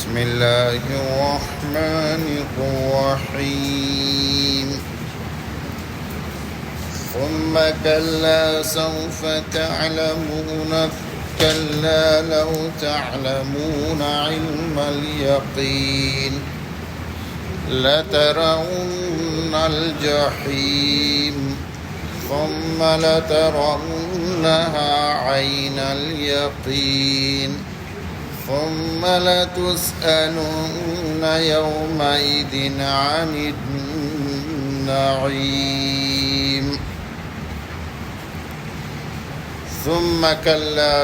بسم الله الرحمن الرحيم ثم كلا سوف تعلمون كلا لو تعلمون علم اليقين لترون الجحيم ثم لترونها عين اليقين ثم لتسألن يومئذ عن النعيم ثم كلا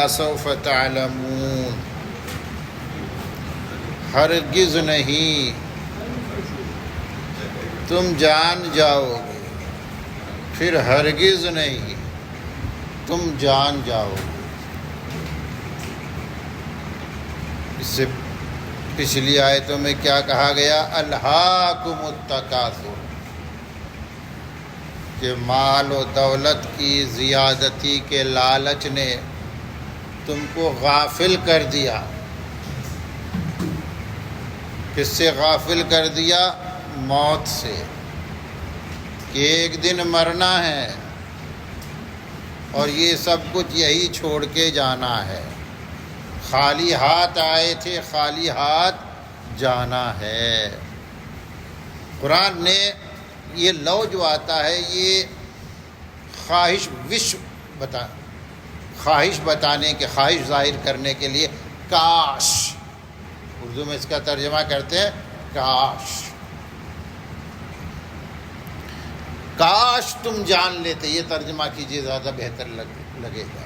سوف تعلمون ہرگز نہیں تم جان جاؤ گے، پھر ہرگز نہیں تم جان جاؤ گے۔ اس سے پچھلی آیتوں میں کیا کہا گیا؟ الہاکم التکاثر، کہ مال و دولت کی زیادتی کے لالچ نے تم کو غافل کر دیا۔ کس سے غافل کر دیا؟ موت سے، کہ ایک دن مرنا ہے اور یہ سب کچھ یہی چھوڑ کے جانا ہے۔ خالی ہاتھ آئے تھے، خالی ہاتھ جانا ہے۔ قرآن نے یہ لو جو آتا ہے یہ خواہش بتانے کے، خواہش ظاہر کرنے کے لیے کاش، اردو میں اس کا ترجمہ کرتے ہیں کاش، کاش تم جان لیتے، یہ ترجمہ کیجئے زیادہ بہتر لگے گا۔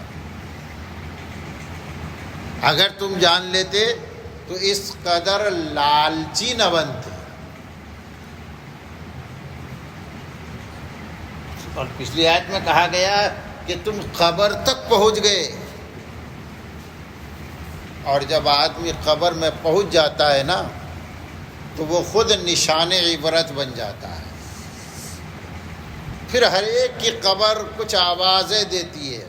اگر تم جان لیتے تو اس قدر لالچی نہ بنتے۔ اور پچھلی آیت میں کہا گیا کہ تم قبر تک پہنچ گئے، اور جب آدمی قبر میں پہنچ جاتا ہے نا تو وہ خود نشان عبرت بن جاتا ہے۔ پھر ہر ایک کی قبر کچھ آوازیں دیتی ہے،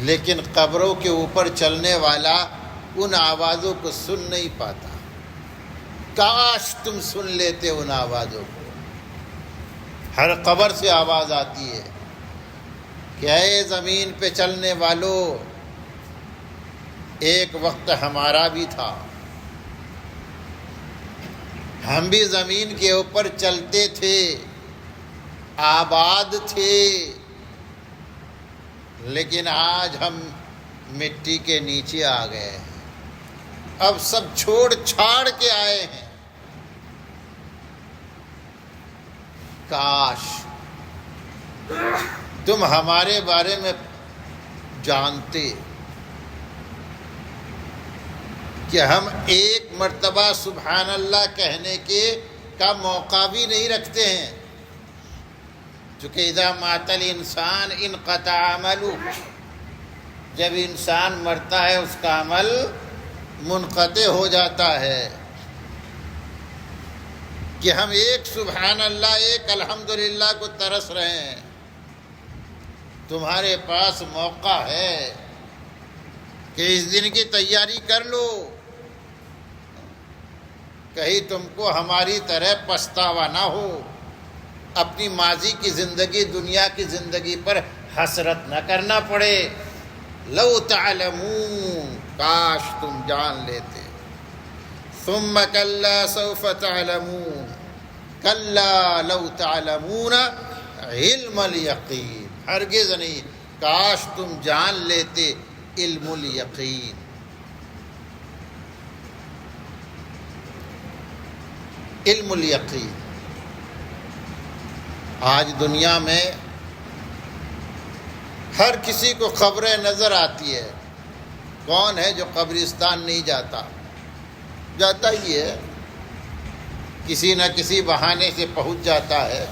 لیکن قبروں کے اوپر چلنے والا ان آوازوں کو سن نہیں پاتا۔ کاش تم سن لیتے ان آوازوں کو۔ ہر قبر سے آواز آتی ہے کہ اے زمین پہ چلنے والوں، ایک وقت ہمارا بھی تھا، ہم بھی زمین کے اوپر چلتے تھے، آباد تھے، لیکن آج ہم مٹی کے نیچے آ گئے ہیں، اب سب چھوڑ چھاڑ کے آئے ہیں۔ کاش تم ہمارے بارے میں جانتے کہ ہم ایک مرتبہ سبحان اللہ کہنے کا موقع بھی نہیں رکھتے ہیں، چونکہ اذا مات الانسان انقطع عملہ، جب انسان مرتا ہے اس کا عمل منقطع ہو جاتا ہے، کہ ہم ایک سبحان اللہ، ایک الحمدللہ کو ترس رہے ہیں۔ تمہارے پاس موقع ہے کہ اس دن کی تیاری کر لو، کہیں تم کو ہماری طرح پچھتاوا نہ ہو، اپنی ماضی کی زندگی، دنیا کی زندگی پر حسرت نہ کرنا پڑے۔ لو تعلمون، کاش تم جان لیتے۔ ثم کلا سوف تعلمون کلا لو تعلمون علم الیقین، ہرگز نہیں، کاش تم جان لیتے علم الیقین۔ علم الیقین، آج دنیا میں ہر کسی کو خبریں نظر آتی ہے۔ کون ہے جو قبرستان نہیں جاتا؟ جاتا ہی ہے، کسی نہ کسی بہانے سے پہنچ جاتا ہے۔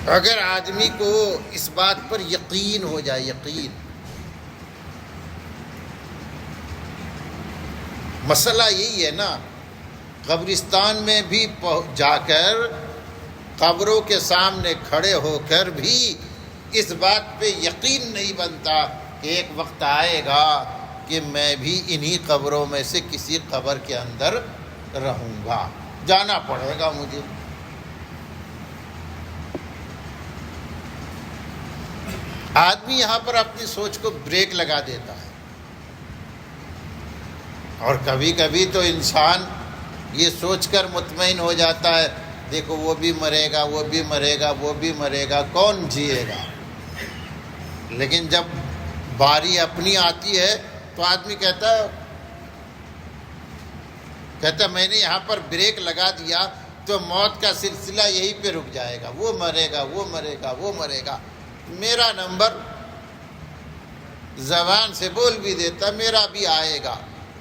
اگر آدمی کو اس بات پر یقین ہو جائے، یقین، مسئلہ یہی ہے نا، قبرستان میں بھی جا کر قبروں کے سامنے کھڑے ہو کر بھی اس بات پہ یقین نہیں بنتا کہ ایک وقت آئے گا کہ میں بھی انہی قبروں میں سے کسی قبر کے اندر رہوں گا، جانا پڑے گا مجھے۔ آدمی یہاں پر اپنی سوچ کو بریک لگا دیتا ہے، اور کبھی کبھی تو انسان یہ سوچ کر مطمئن ہو جاتا ہے، دیکھو وہ بھی مرے گا، وہ بھی مرے گا، وہ بھی مرے گا، کون جیے گا؟ لیکن جب باری اپنی آتی ہے تو آدمی کہتا ہے میں نے یہاں پر بریک لگا دیا تو موت کا سلسلہ یہیں پہ رک جائے گا، وہ مرے گا، وہ مرے گا، وہ مرے گا، میرا نمبر زبان سے بول بھی دیتا میرا بھی آئے گا،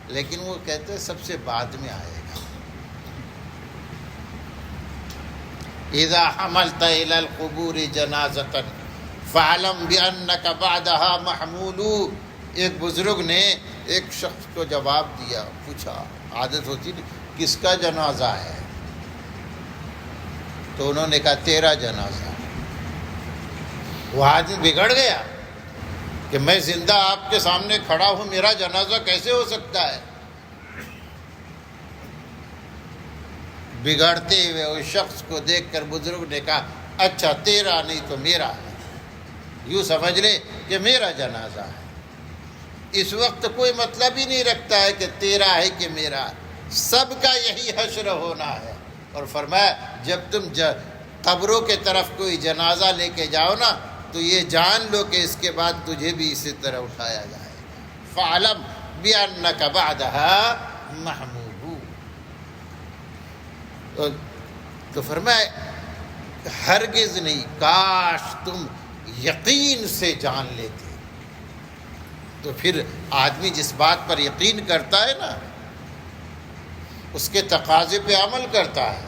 لیکن وہ کہتے سب سے بعد میں آئے گا۔ اذا حملت الى القبور جنازۃ فاعلم بانک بعدها محمول۔ ایک بزرگ نے ایک شخص کو جواب دیا، پوچھا، عادت ہوتی نہیں، کس کا جنازہ ہے؟ تو انہوں نے کہا تیرا جنازہ۔ وہ آدمی بگڑ گیا کہ میں زندہ آپ کے سامنے کھڑا ہوں، میرا جنازہ کیسے ہو سکتا ہے؟ بگڑتے ہوئے اس شخص کو دیکھ کر بزرگ نے کہا اچھا تیرا نہیں تو میرا ہے، یوں سمجھ لے کہ میرا جنازہ ہے۔ اس وقت کوئی مطلب ہی نہیں رکھتا ہے کہ تیرا ہے کہ میرا، سب کا یہی حشر ہونا ہے۔ اور فرمایا جب تم قبروں کے طرف کوئی جنازہ لے کے جاؤ نا تو یہ جان لو کہ اس کے بعد تجھے بھی اسی طرح اٹھایا جائے گا۔ فَعْلَمْ بِأَنَّكَ بَعْدَهَا مَحْمُولٌ۔ تو فرمایا ہرگز نہیں، کاش تم یقین سے جان لیتے۔ تو پھر آدمی جس بات پر یقین کرتا ہے نا اس کے تقاضے پہ عمل کرتا ہے،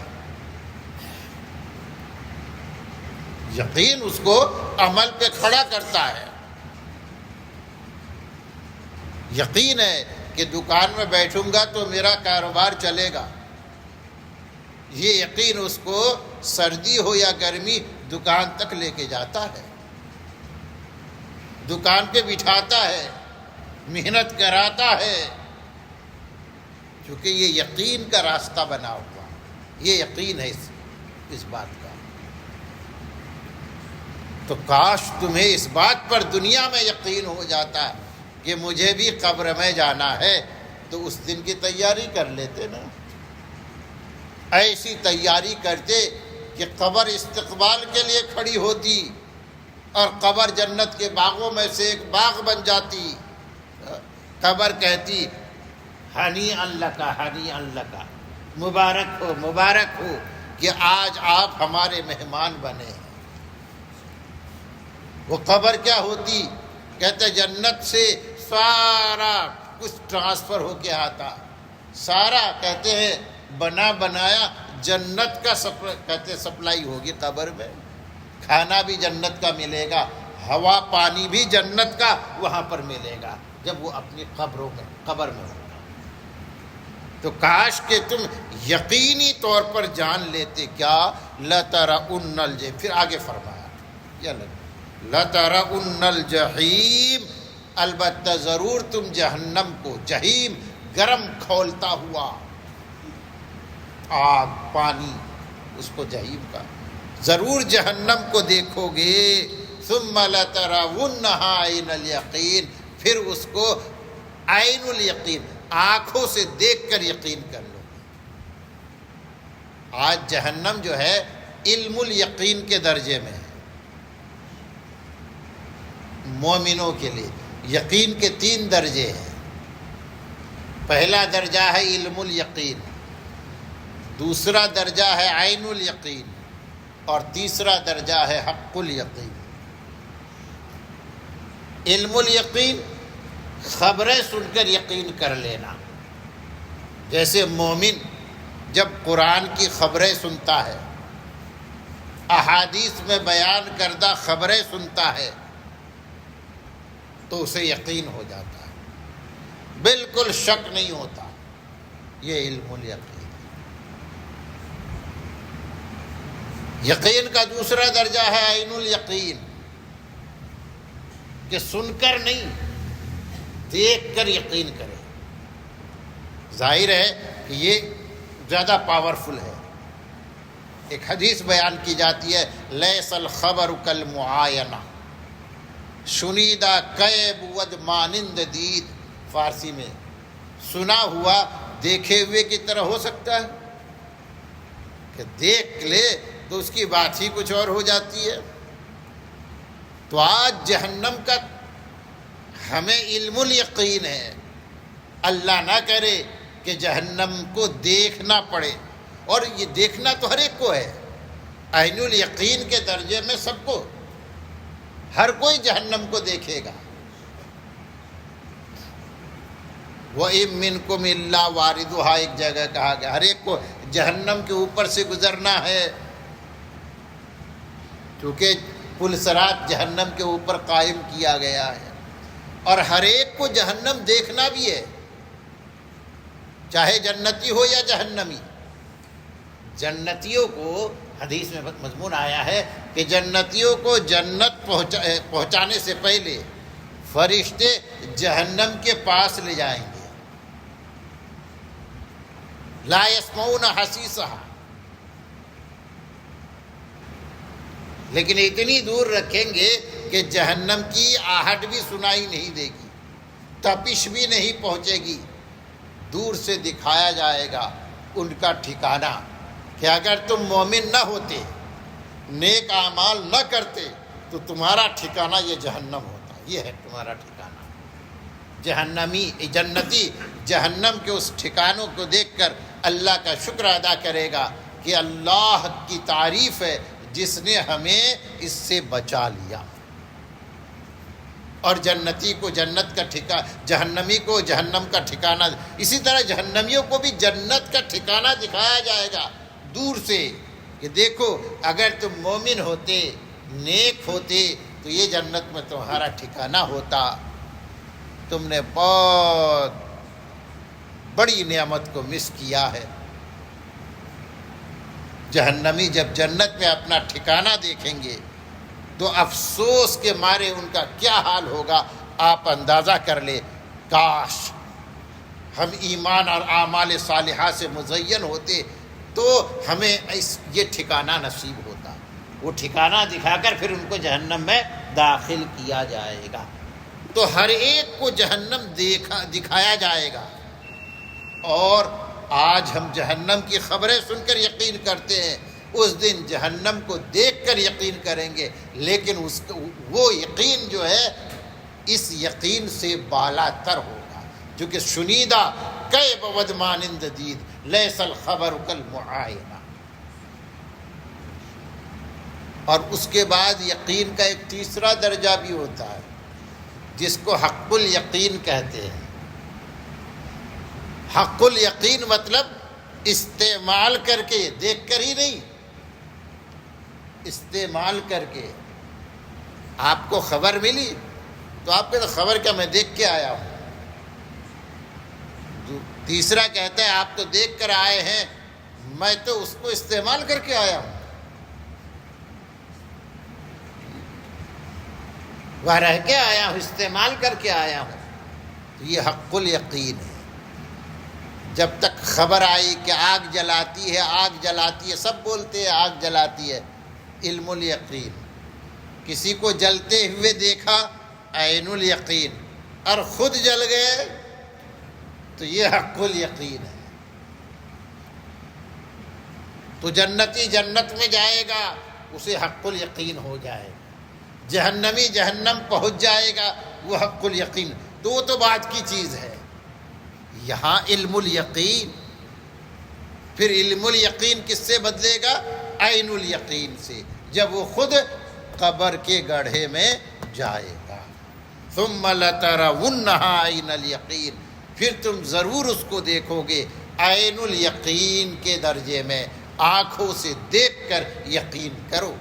یقین اس کو عمل پہ کھڑا کرتا ہے۔ یقین ہے کہ دکان میں بیٹھوں گا تو میرا کاروبار چلے گا، یہ یقین اس کو سردی ہو یا گرمی دکان تک لے کے جاتا ہے، دکان پہ بٹھاتا ہے، محنت کراتا ہے، کیونکہ یہ یقین کا راستہ بنا ہوا، یہ یقین ہے اس بات کا۔ تو کاش تمہیں اس بات پر دنیا میں یقین ہو جاتا کہ مجھے بھی قبر میں جانا ہے، تو اس دن کی تیاری کر لیتے نا، ایسی تیاری کرتے کہ قبر استقبال کے لیے کھڑی ہوتی اور قبر جنت کے باغوں میں سے ایک باغ بن جاتی۔ قبر کہتی ہنی اللہ کا، ہنی اللہ کا، مبارک ہو، مبارک ہو کہ آج آپ ہمارے مہمان بنے ہیں۔ وہ قبر کیا ہوتی؟ کہتے جنت سے سارا کچھ ٹرانسفر ہو کے آتا، سارا کہتے ہیں بنا بنایا جنت کا کہتے سپلائی ہوگی قبر میں، کھانا بھی جنت کا ملے گا، ہوا پانی بھی جنت کا وہاں پر ملے گا جب وہ اپنی قبر میں ہوگا۔ تو کاش کہ تم یقینی طور پر جان لیتے، کیا لَتَرَؤُنَّ الْجَحِيمَ، پھر آگے فرمایا یا لَتَرَؤُنَّ الْجَحِيمَ، البتہ ضرور تم جہنم کو، جہیم گرم کھولتا ہوا آگ، پانی، اس کو جہیم کا، ضرور جہنم کو دیکھو گے۔ ثم لَتَرَوُنَّهَا عَيْنَ الْيَقِينِ، پھر اس کو عین الیقین، آنکھوں سے دیکھ کر یقین کر لو۔ آج جہنم جو ہے علم الیقین کے درجے میں ہے، مومنوں کے لیے یقین کے 3 درجے ہیں۔ پہلا درجہ ہے علم الیقین، دوسرا درجہ ہے عین الیقین، اور تیسرا درجہ ہے حق الیقین۔ علم الیقین خبریں سن کر یقین کر لینا، جیسے مومن جب قرآن کی خبریں سنتا ہے، احادیث میں بیان کردہ خبریں سنتا ہے تو اسے یقین ہو جاتا ہے، بالکل شک نہیں ہوتا، یہ علم الیقین۔ یقین کا دوسرا درجہ ہے عین الیقین، کہ سن کر نہیں، دیکھ کر یقین کرے۔ ظاہر ہے کہ یہ زیادہ پاورفل ہے۔ ایک حدیث بیان کی جاتی ہے، لیس الخبر کالمعاینہ، شنیدہ کیب ود مانند دید، فارسی میں سنا ہوا دیکھے ہوئے کی طرح ہو سکتا ہے کہ دیکھ لے تو اس کی بات ہی کچھ اور ہو جاتی ہے۔ تو آج جہنم کا ہمیں علم الیقین ہے، اللہ نہ کرے کہ جہنم کو دیکھنا پڑے، اور یہ دیکھنا تو ہر ایک کو ہے، عین الیقین کے درجے میں سب کو، ہر کوئی جہنم کو دیکھے گا۔ وَإِن مِّنكُمْ إِلَّا وَارِدُهَا، ایک جگہ کہا گیا ہر ایک کو جہنم کے اوپر سے گزرنا ہے، کیونکہ پل صراط جہنم کے اوپر قائم کیا گیا ہے، اور ہر ایک کو جہنم دیکھنا بھی ہے، چاہے جنتی ہو یا جہنمی۔ جنتیوں کو حدیث میں مضمون آیا ہے کہ جنتیوں کو جنت پہنچانے سے پہلے فرشتے جہنم کے پاس لے جائیں گے، لا يسمعون حسیسہا، لیکن اتنی دور رکھیں گے کہ جہنم کی آہٹ بھی سنائی نہیں دے گی، تپش بھی نہیں پہنچے گی۔ دور سے دکھایا جائے گا ان کا ٹھکانہ کہ اگر تم مومن نہ ہوتے، نیک اعمال نہ کرتے، تو تمہارا ٹھکانہ یہ جہنم ہوتا، یہ ہے تمہارا ٹھکانہ۔ جنتی جہنم کے اس ٹھکانوں کو دیکھ کر اللہ کا شکر ادا کرے گا کہ اللہ کی تعریف ہے جس نے ہمیں اس سے بچا لیا، اور جنتی کو جنت کا جہنمی کو جہنم کا ٹھکانہ، اسی طرح جہنمیوں کو بھی جنت کا ٹھکانہ دکھایا جائے گا دور سے کہ دیکھو اگر تم مومن ہوتے، نیک ہوتے، تو یہ جنت میں تمہارا ٹھکانہ ہوتا، تم نے بہت بڑی نعمت کو مس کیا ہے۔ جہنمی جب جنت میں اپنا ٹھکانہ دیکھیں گے تو افسوس کے مارے ان کا کیا حال ہوگا آپ اندازہ کر لے۔ کاش ہم ایمان اور اعمال صالحہ سے مزین ہوتے تو ہمیں یہ ٹھکانہ نصیب ہوتا، وہ ٹھکانہ دکھا کر پھر ان کو جہنم میں داخل کیا جائے گا۔ تو ہر ایک کو جہنم دکھایا جائے گا، اور آج ہم جہنم کی خبریں سن کر یقین کرتے ہیں، اس دن جہنم کو دیکھ کر یقین کریں گے، لیکن وہ یقین جو ہے اس یقین سے بالا تر ہوگا، جو کہ شنیدہ کیب ود مانند دید، لیس الخبر کالمعاینہ۔ اور اس کے بعد یقین کا ایک تیسرا درجہ بھی ہوتا ہے جس کو حق الیقین کہتے ہیں۔ حق الیقین مطلب استعمال کر کے، دیکھ کر ہی نہیں، استعمال کر کے۔ آپ کو خبر ملی تو آپ کہتے خبر کیا، میں دیکھ کے آیا ہوں۔ تیسرا کہتا ہے آپ تو دیکھ کر آئے ہیں، میں تو اس کو استعمال کر کے آیا ہوں، وہ رہ کے آیا ہوں، استعمال کر کے آیا ہوں۔ تو یہ حق الیقین ہے۔ جب تک خبر آئی کہ آگ جلاتی ہے، آگ جلاتی ہے، سب بولتے ہیں آگ جلاتی ہے، علم الیقین۔ کسی کو جلتے ہوئے دیکھا، عین الیقین، اور خود جل گئے تو یہ حق الیقین ہے۔ تو جنتی جنت میں جائے گا، اسے حق الیقین ہو جائے گا، جہنمی جہنم پہنچ جائے گا، وہ حق الیقین۔ تو وہ تو بات کی چیز ہے۔ یہاں علم الیقین، پھر علم الیقین کس سے بدلے گا؟ عین الیقین سے، جب وہ خود قبر کے گڑھے میں جائے گا۔ ثم لترونها عین الیقین، پھر تم ضرور اس کو دیکھو گے عین الیقین کے درجے میں، آنکھوں سے دیکھ کر یقین کرو۔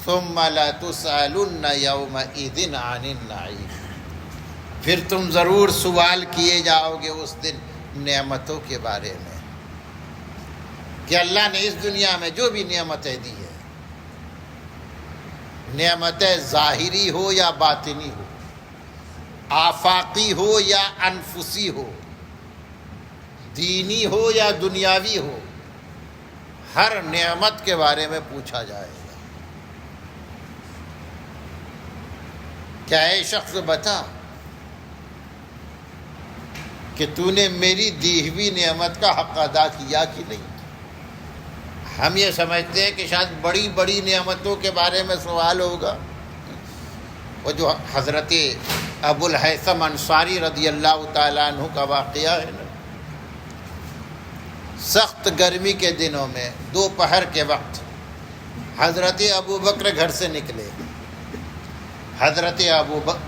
ثم لتسألن یومئذ عن النعیم، پھر تم ضرور سوال کیے جاؤ گے اس دن نعمتوں کے بارے میں کہ اللہ نے اس دنیا میں جو بھی نعمتیں دی ہیں، نعمتیں ظاہری ہو یا باطنی ہو، آفاقی ہو یا انفسی ہو، دینی ہو یا دنیاوی ہو، ہر نعمت کے بارے میں پوچھا جائے گا۔ کیا اے شخص بتا کہ تو نے میری دی ہوئی نعمت کا حق ادا کیا کہ نہیں؟ ہم یہ سمجھتے ہیں کہ شاید بڑی بڑی نعمتوں کے بارے میں سوال ہوگا۔ وہ جو حضرت ابو الہیثم انصاری رضی اللہ تعالیٰ عنہ کا واقعہ ہے نا، سخت گرمی کے دنوں میں دوپہر کے وقت حضرت ابو بکر گھر سے نکلے، حضرت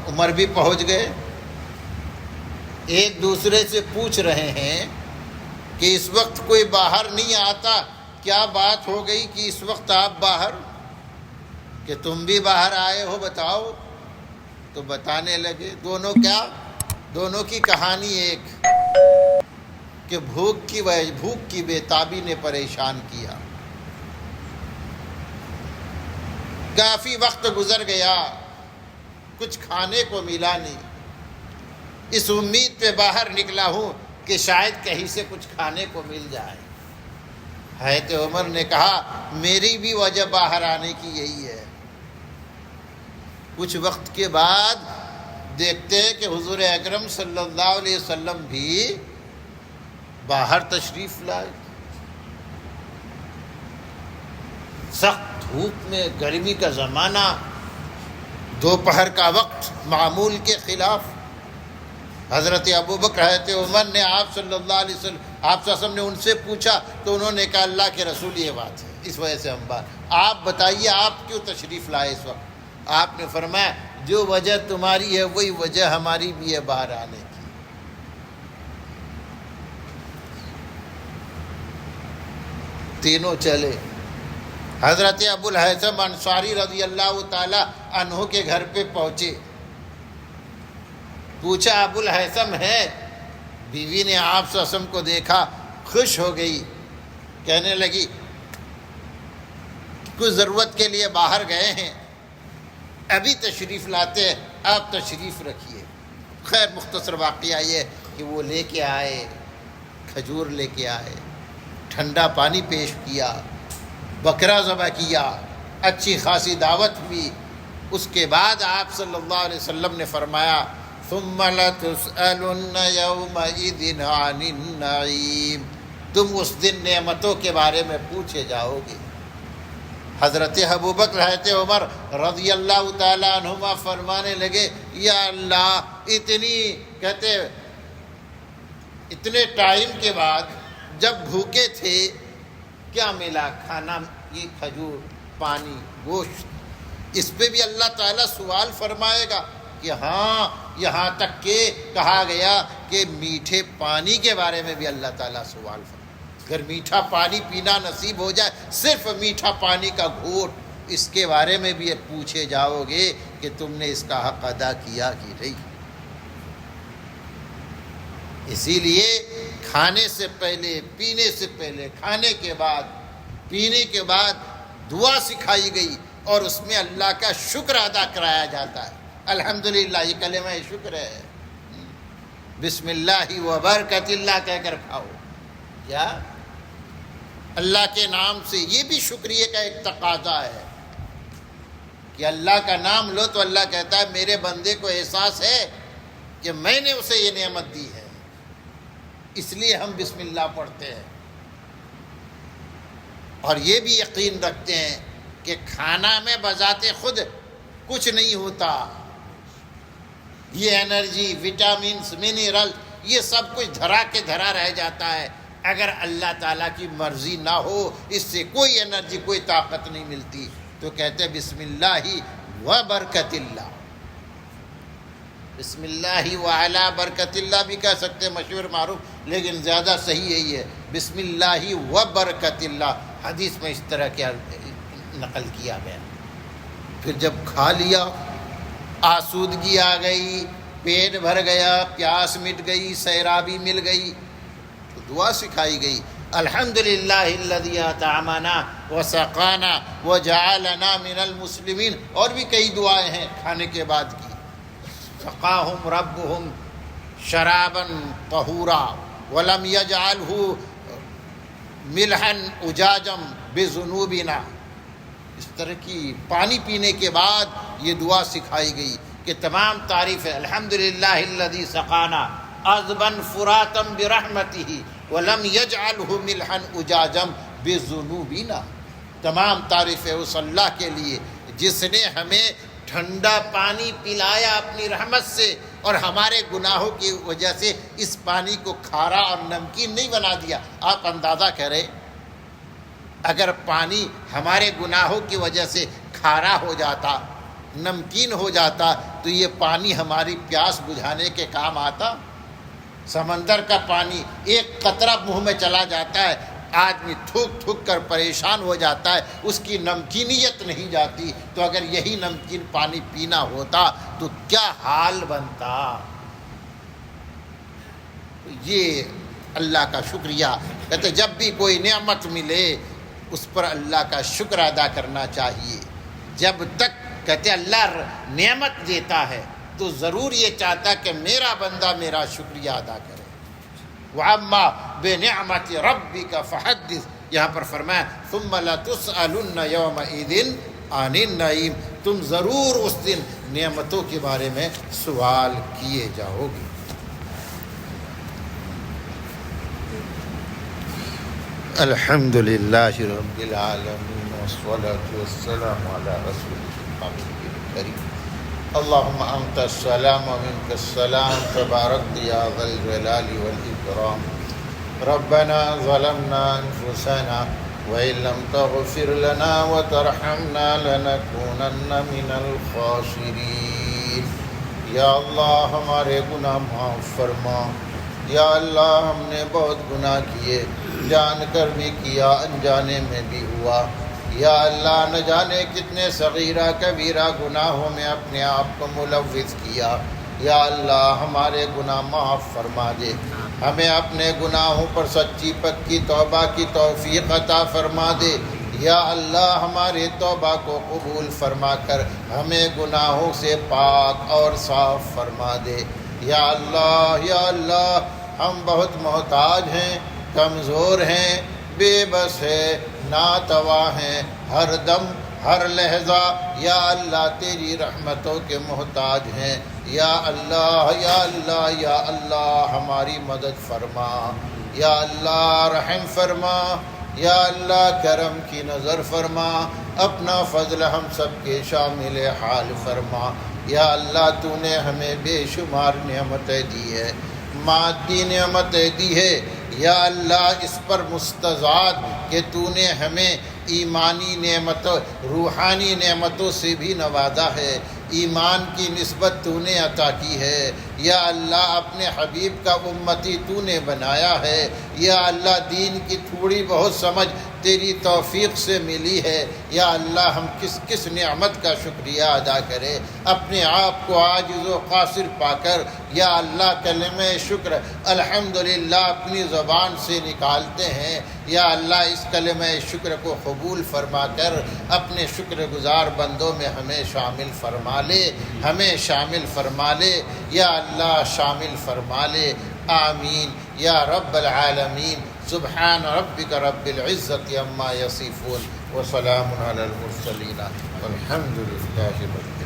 عمر بھی پہنچ گئے، ایک دوسرے سے پوچھ رہے ہیں کہ اس وقت کوئی باہر نہیں آتا، کیا بات ہو گئی کہ اس وقت آپ باہر، کہ تم بھی باہر آئے ہو، بتاؤ۔ تو بتانے لگے دونوں کی کہانی ایک، کہ بھوک کی بے-تابی نے پریشان کیا۔ کافی وقت گزر گیا، کچھ کھانے کو ملا نہیں، اس امید پہ باہر نکلا ہوں کہ شاید کہیں سے کچھ کھانے کو مل جائے۔ حضرت عمر نے کہا میری بھی وجہ باہر آنے کی یہی ہے۔ کچھ وقت کے بعد دیکھتے ہیں کہ حضور اکرم صلی اللہ علیہ وسلم بھی باہر تشریف لائے، سخت دھوپ میں، گرمی کا زمانہ، دوپہر کا وقت، معمول کے خلاف۔ حضرت ابو بکر، حضرت عمر نے آپ صلی اللہ علیہ وسلم نے ان سے پوچھا تو انہوں نے کہا اللہ کے رسول یہ بات ہے، اس وجہ سے ہم باہر۔ آپ بتائیے آپ کیوں تشریف لائے اس وقت؟ آپ نے فرمایا جو وجہ تمہاری ہے وہی وجہ ہماری بھی ہے باہر آنے کی۔ تینوں چلے، حضرت ابو الہیثم انصاری رضی اللہ تعالی عنہ کے گھر پہ پہنچے، پوچھا ابو الہیثم ہے؟ بیوی نے آپ صلی اللہ علیہ وسلم کو دیکھا، خوش ہو گئی، کہنے لگی کچھ ضرورت کے لیے باہر گئے ہیں، ابھی تشریف لاتے ہیں، آپ تشریف رکھیے۔ خیر مختصر واقعہ یہ کہ وہ لے کے آئے، کھجور لے کے آئے، ٹھنڈا پانی پیش کیا، بکرا ذبح کیا، اچھی خاصی دعوت ہوئی۔ اس کے بعد آپ صلی اللہ علیہ وسلم نے فرمایا ثم لتسألن يومئذ عن النعیم، تم اس دن نعمتوں کے بارے میں پوچھے جاؤ گے۔ حضرت ابوبکر، حضرت عمر رضی اللہ تعالیٰ عنہما فرمانے لگے یا اللہ، اتنے ٹائم کے بعد جب بھوکے تھے کیا ملا؟ کھانا، یہ کھجور، پانی، گوشت، اس پہ بھی اللہ تعالیٰ سوال فرمائے گا کہ ہاں، یہاں تک کہ کہا گیا کہ میٹھے پانی کے بارے میں بھی اللہ تعالیٰ سوال فرمائے۔ اگر میٹھا پانی پینا نصیب ہو جائے، صرف میٹھا پانی کا گھونٹ، اس کے بارے میں بھی پوچھے جاؤ گے کہ تم نے اس کا حق ادا کیا کہ نہیں۔ اسی لیے کھانے سے پہلے، پینے سے پہلے، کھانے کے بعد، پینے کے بعد دعا سکھائی گئی اور اس میں اللہ کا شکر ادا کرایا جاتا ہے۔ الحمدللہ، یہ کلمہ شکر ہے، بسم اللہ و برکت اللہ کہہ کر کھاؤ۔ کیا اللہ کے نام سے، یہ بھی شکریہ کا ایک تقاضا ہے کہ اللہ کا نام لو تو اللہ کہتا ہے میرے بندے کو احساس ہے کہ میں نے اسے یہ نعمت دی ہے، اس لیے ہم بسم اللہ پڑھتے ہیں۔ اور یہ بھی یقین رکھتے ہیں کہ کھانا میں بذات خود کچھ نہیں ہوتا، یہ انرجی، وٹامنس، منرل، یہ سب کچھ دھرا کے دھرا رہ جاتا ہے۔ اگر اللہ تعالیٰ کی مرضی نہ ہو اس سے کوئی انرجی، کوئی طاقت نہیں ملتی۔ تو کہتے ہیں بسم اللہ و برکت اللہ، بسم اللہ و علی برکت اللہ بھی کہہ سکتے ہیں، مشہور معروف، لیکن زیادہ صحیح یہی ہے بسم اللہ و برکت اللہ۔ حدیث میں اس طرح کیا نقل کیا گیا۔ پھر جب کھا لیا، آسودگی آ گئی، پیٹ بھر گیا، پیاس مٹ گئی، سیرابی مل گئی، تو دعا سکھائی گئی الحمدللہ الذی اطعمنا وسقانا وجعلنا من المسلمین، اور بھی کئی دعائیں ہیں کھانے کے بعد کی. سقاہم ربہم شرابا طہورا ولم یجعلہ ملحا اجاجا بذنوبنا. اس طرح کی پانی پینے کے بعد یہ دعا سکھائی گئی کہ تمام تعریف ہے الحمدللہ الذی سقانا عذبا فراتا برحمتہ ولم یجعلہ ملحا اجاجا بذنوبنا. تمام تعریف ہے اس اللہ کے لیے جس نے ہمیں ٹھنڈا پانی پلایا اپنی رحمت سے، اور ہمارے گناہوں کی وجہ سے اس پانی کو کھارا اور نمکین نہیں بنا دیا. آپ اندازہ کریں اگر پانی ہمارے گناہوں کی وجہ سے کھارا ہو جاتا، نمکین ہو جاتا، تو یہ پانی ہماری پیاس بجھانے کے کام آتا؟ سمندر کا پانی ایک قطرہ منہ میں چلا جاتا ہے، آدمی تھوک تھوک کر پریشان ہو جاتا ہے، اس کی نمکینیت نہیں جاتی. تو اگر یہی نمکین پانی پینا ہوتا تو کیا حال بنتا. یہ اللہ کا شکریہ. کہتے جب بھی کوئی نعمت ملے اس پر اللہ کا شکر ادا کرنا چاہیے. جب تک کہتے اللہ نعمت دیتا ہے تو ضرور یہ چاہتا کہ میرا بندہ میرا شکریہ ادا کرے. وَأَمَّا بِنِعْمَةِ رَبِّكَ فَحَدِّثْ. یہاں پر فرمایا ثُمَّ لَتُسْأَلُنَّ يَوْمَئِذٍ عَنِ النَّعِيمِ. تم ضرور اس دن نعمتوں کے بارے میں سوال کیے جاؤ گے. الحمد للہ رب العالمین والصلاة والسلام علی رسول الکریم. اللہم انت السلام ومنک السلام تبارک یا ذا الجلال والاکرام. ربنا ظلمنا انفسنا وإن لم تغفر لنا وترحمنا لنكونن من الخاسرین. یا اللہ ہمارے گناہ معاف فرما. یا اللہ ہم نے بہت گناہ کیے، جان کر بھی کیا، انجانے میں بھی ہوا. یا اللہ نہ جانے کتنے صغیرہ کبیرہ گناہوں میں اپنے آپ کو ملوث کیا. یا اللہ ہمارے گناہ معاف فرما دے. ہمیں اپنے گناہوں پر سچی پکی توبہ کی توفیق عطا فرما دے. یا اللہ ہماری توبہ کو قبول فرما کر ہمیں گناہوں سے پاک اور صاف فرما دے. یا اللہ ہم بہت محتاج ہیں، کمزور ہیں، بے بس ہے، ناتوا ہیں، ہر دم ہر لحظہ یا اللہ تیری رحمتوں کے محتاج ہیں. یا اللہ یا اللہ یا اللہ ہماری مدد فرما. یا اللہ رحم فرما. یا اللہ کرم کی نظر فرما. اپنا فضل ہم سب کے شامل حال فرما. یا اللہ تو نے ہمیں بے شمار نعمتیں دی ہے، مادی نعمتیں دی ہے. یا اللہ اس پر مستزاد کہ تو نے ہمیں ایمانی نعمتوں روحانی نعمتوں سے بھی نوازا ہے. ایمان کی نسبت تو نے عطا کی ہے. یا اللہ اپنے حبیب کا امتی تو نے بنایا ہے. یا اللہ دین کی تھوڑی بہت سمجھ تیری توفیق سے ملی ہے. یا اللہ ہم کس کس نعمت کا شکریہ ادا کرے. اپنے آپ کو عاجز و قاصر پا کر یا اللہ کلمہ شکر الحمدللہ اپنی زبان سے نکالتے ہیں. یا اللہ اس کلمہ شکر کو قبول فرما کر اپنے شکر گزار بندوں میں ہمیں شامل فرما لے. ہمیں شامل فرما لے. یا اللہ شامل فرما لے. آمین یا رب العالمین. سبحان ربک رب العزت عما یصفون وسلام علی المرسلین والحمد للہ رب